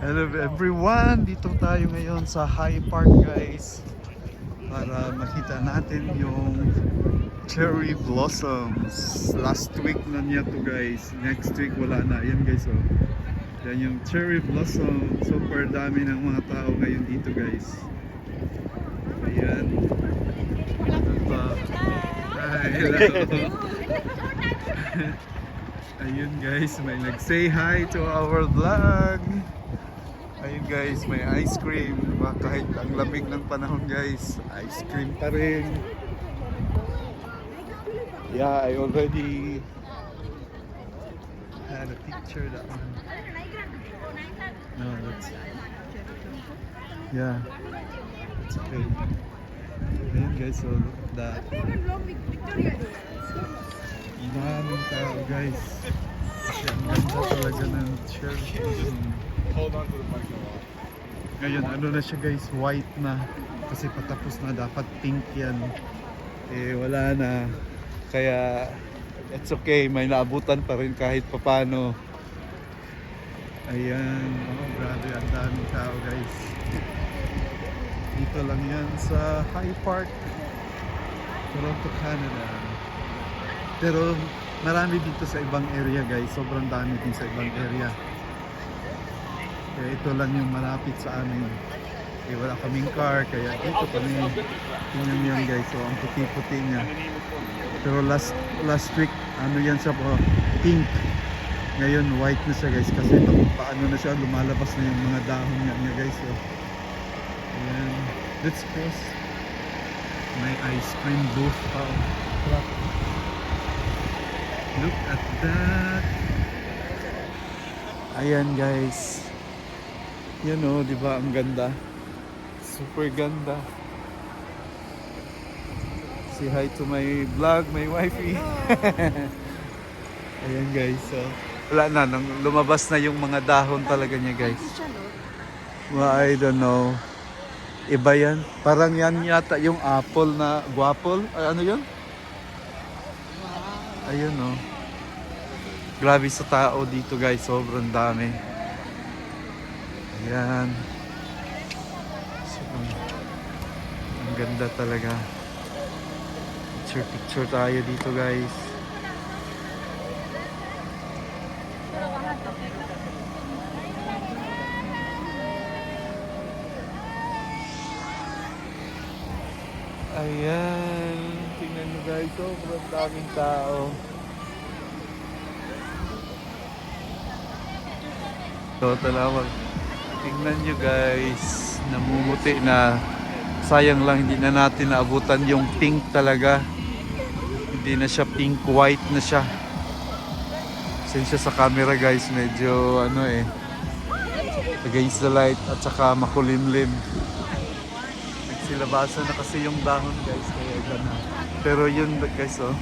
Hello everyone! Dito tayo ngayon sa High Park guys para makita natin yung cherry blossoms. Last week na niya to guys. Next week wala na. Ayan guys oh. Yan yung cherry blossom. Super dami ng mga tao ngayon dito guys. Ayan. Ito. Hi, hello. Ayun guys, may nag-say hi to our vlog. Ayun guys, may ice cream. Diba? Kahit ang lamig ng panahon guys, ice cream pa rin. Yeah, I already had a picture that one. No, that's... Yeah, it's okay. Ayun guys, so look at that. Daming tao guys. Kasi ang ganda talaga ng cherry. Hold on to the mic a while. Ngayon ano na siya guys, white na. Kasi patapos na, dapat pink yan. Eh wala na. Kaya it's okay, may naabutan pa rin kahit papano. Ayan, oh grabe, ang daming tao guys. Dito lang yan sa High Park, Toronto, Canada. Pero marami dito sa ibang area guys, sobrang dami din sa ibang area. Kaya ito lang yung malapit sa amin. Eh, wala kaming car, kaya dito kami. Tingnan niyo yan guys, so ang puti-puti niya. Pero last week, ano yan siya po, pink. Ngayon white na siya guys, kasi paano na siya, lumalabas na yung mga dahon niya guys. So, ayan, let's cross. May ice cream booth pa. Look at that. Ayan guys. Yan o, di ba? Ang ganda. Super ganda. Say hi to my vlog, my wifey. Ayan guys. So, wala na. Nang lumabas na yung mga dahon talaga niya guys. Well, I don't know. Iba yan. Parang yan yata yung apple na guapol. Ay, ano yun? Ayun o. Grabe sa tao dito guys. Sobrang dami. Ayan. So, ang ganda talaga. Picture tayo dito guys. Ayan. Tingnan nyo guys. Sobrang daming tao. So talagang tingnan nyo guys, namumuti na. Sayang lang hindi na natin naabutan yung pink talaga. Hindi na siya pink, white na siya. Pasensya sa camera guys, medyo ano eh, against the light at saka makulimlim. Nagsilabasan na kasi yung dahon guys, kaya iba na. Pero yun guys oh.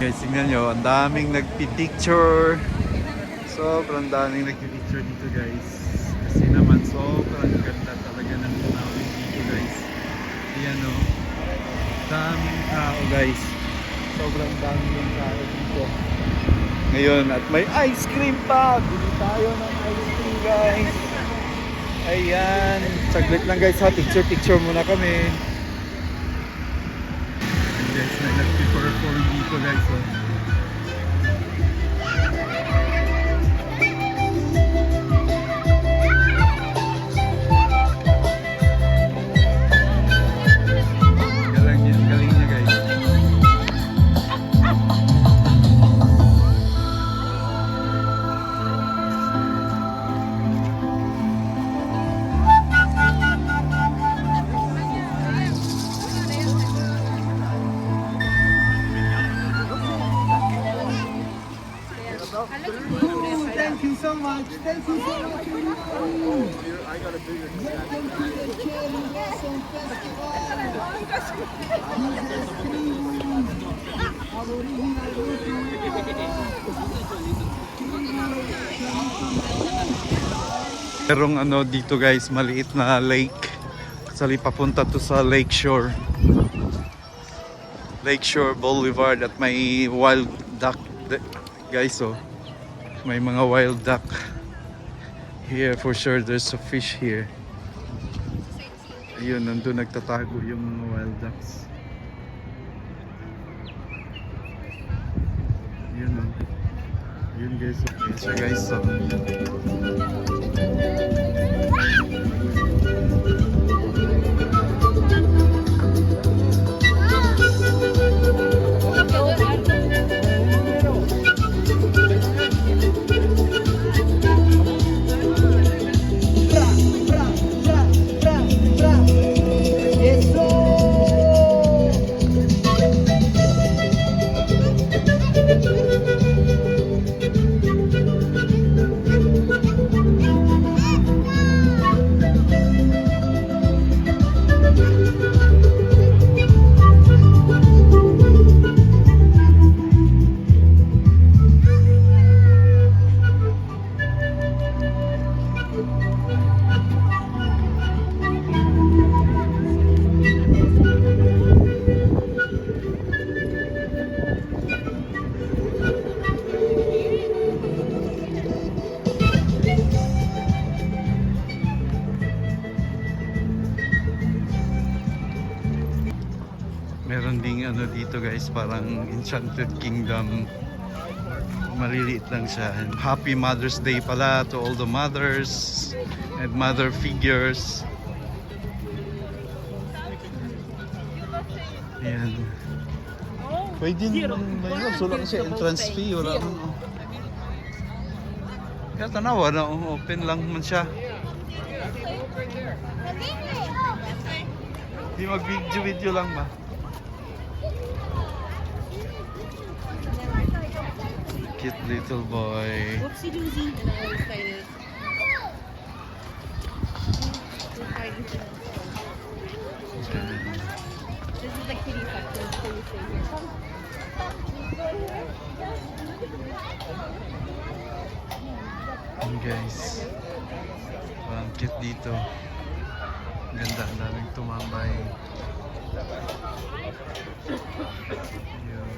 Guys, tingnan nyo, ang daming nagpipicture. Sobrang daming nagpipicture dito guys. Kasi naman sobrang ganda talaga ng tanawin dito guys. Ayan o, daming tao guys. Sobrang daming tao dito. Ngayon, at may ice cream pa. Bili tayo ng ice cream guys. Ayan, saglit lang guys ha, picture muna kami. Guys, may nagpi-perform dito guys oh. Galing niya guys. Thank you so much. Thank you so much. I got a bigger Welcome to the Cherry Blossom Festival. Our original Merong ano dito guys, maliit na lake. Actually papunta to sa Lakeshore. Lakeshore Boulevard at may wild duck guys, oh. May mga wild duck. Here for sure there's a fish here. Ayun, nandun nagtatago yung mga wild ducks. Yun, oh. Yun guys, okay siya guys, so meron ding ano dito guys, parang Enchanted Kingdom. Maliliit lang siya. And happy Mother's Day pala to all the mothers and mother figures. Ayan. Pwede naman ba yun? So lang siya entrance fee. Wala naman. Kaya tanawa na, open lang man siya. Di mag-video lang ba? Cute little boy. Whoopsie doozy. And I'm excited. This is the kitty section, so you stay here. Ayan guys. Parang cute dito. Ganda, ang daming tumambay. Yun.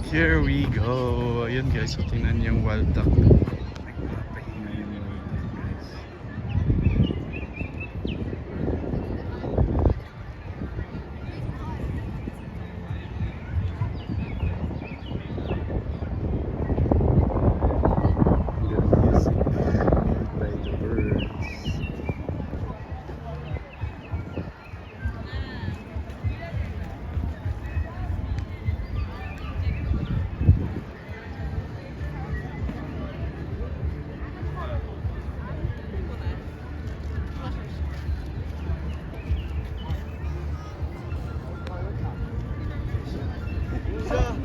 Here we go. Ayun guys, so tingnan niyo yung wild duck. Nagpapahinga yung wild duck guys. The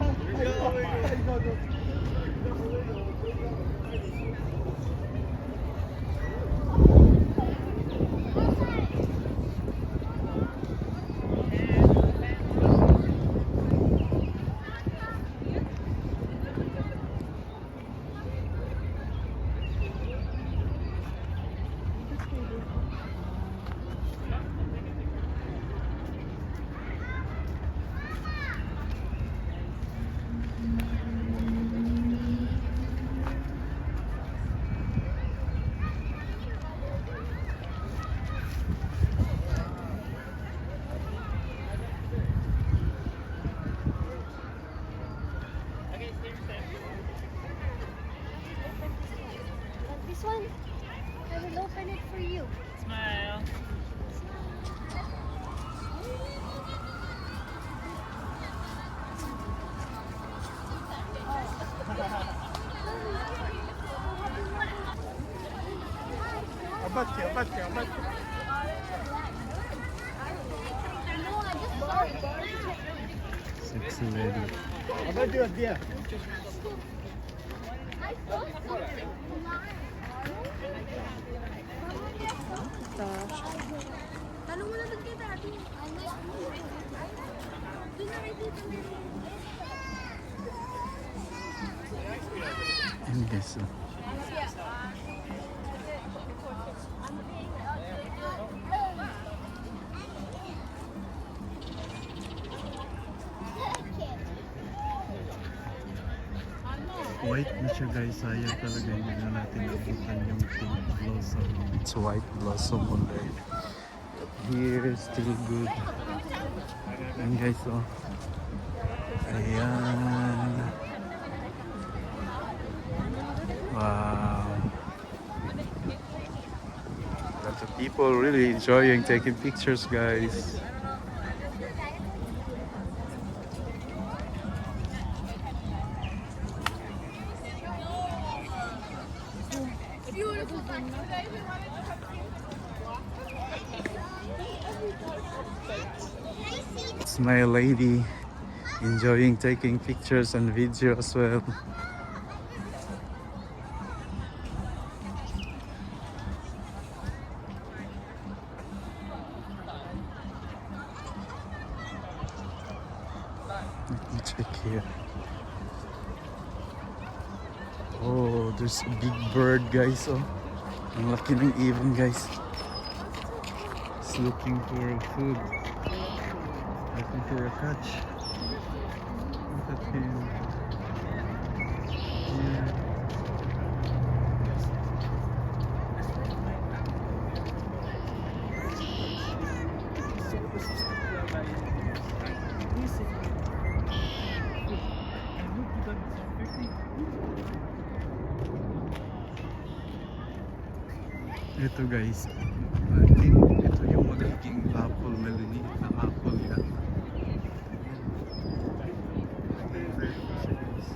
music by the birds. for you. Smile. Sexy lady. Tanong mo na doon kay Daddy. Doon na rin dito. Yan guys. Oh. White na siya guys, sayang talaga hindi na natin nabutan yung pink blossom. It's white blossom already. But here is still good. Ayan guys, oh. Ayan. Wow. Lots of people really enjoying taking pictures guys. It's my lady enjoying taking pictures and video as well. Let me check here. Oh, there's a big bird guys. Oh, ang laki ng ibon guys. It's looking for food. Looking for a catch. Look at him. Yeah. Ito guys, I think ito yung magiging apple, maliliit na apple yan. Very fresh guys.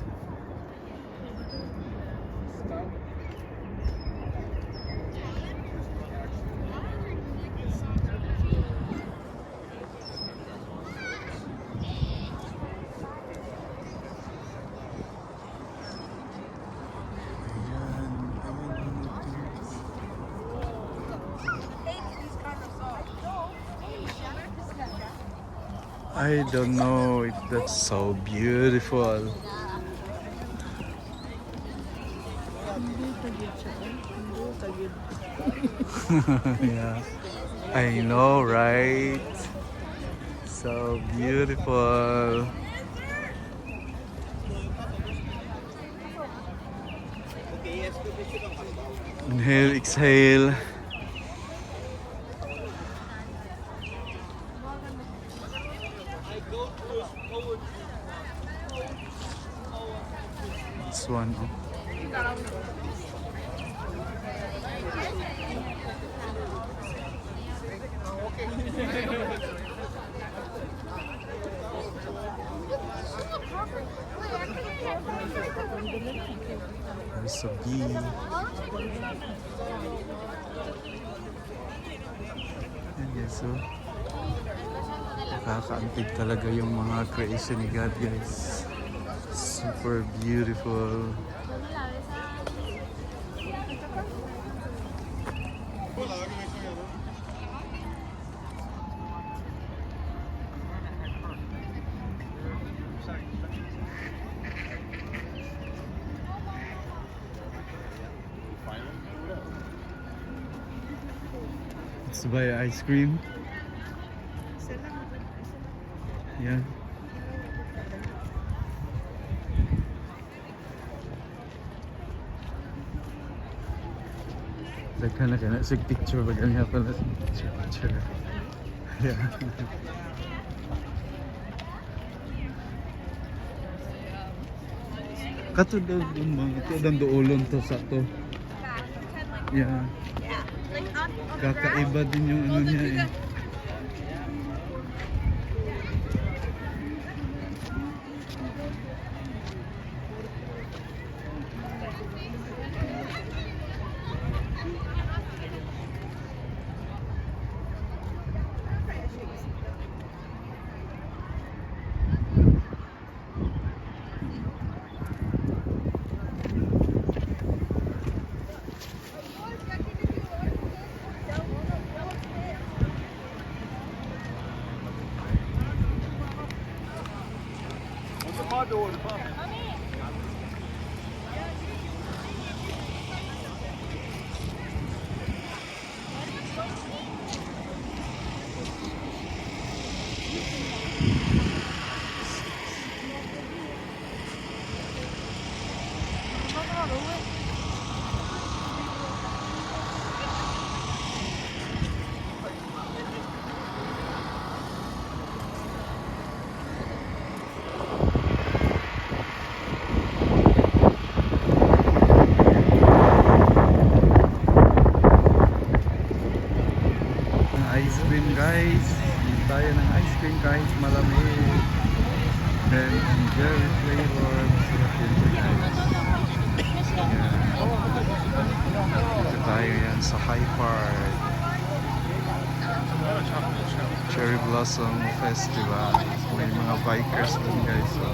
I don't know if that's so beautiful. Yeah, I know, right? So beautiful. Inhale, exhale. This one, oh. There's a bee. Yan guys, so nakakaantig talaga yung mga creation ni God guys. Super beautiful. Let's buy ice cream. Yeah. Daghan na kana sig picture ba ganyan pala picture. Yeah. Katulad yung mga katulad doolon to sa to. Yeah. Like up Kakaiba din yung ano niya eh. What's the mud door? The pump? Ice cream guys. Bili tayo ng ice cream kahit malamig. Then cherry flavor. Masarap yun siya guys. Yan. Dito tayo yan sa High Park. Cherry Blossom Festival. May mga bikers dun guys. So,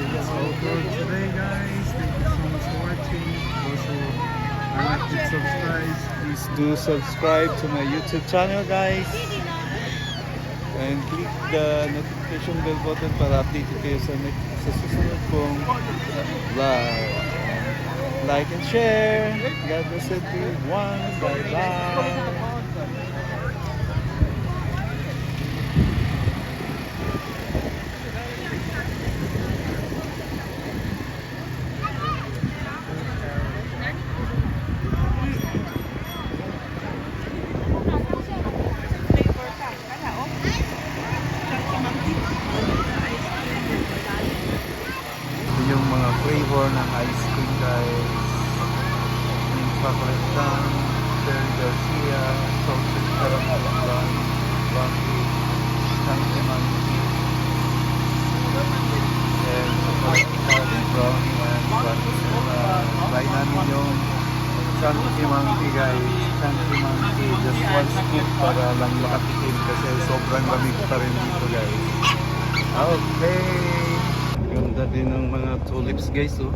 that's all for today guys. Thank you so much for watching. Those who are not yet subscribed, please do subscribe to my YouTube channel guys. And click the notification bell button para updated kayo sa susunod kong vlog. Like and share. God bless everyone. Bye bye. Yung mga flavor ng ice cream guys. Yung chocolate down, cherry Garcia, salted caramel bun, chunky monkey, and chocolate brownie and vanilla. Try namin yung chunky monkey guys. Chunky monkey, just one scoop para lang makatikim kasi sobrang lamig pa rin dito guys. Okay. Ganda din ng mga tulips guys oh.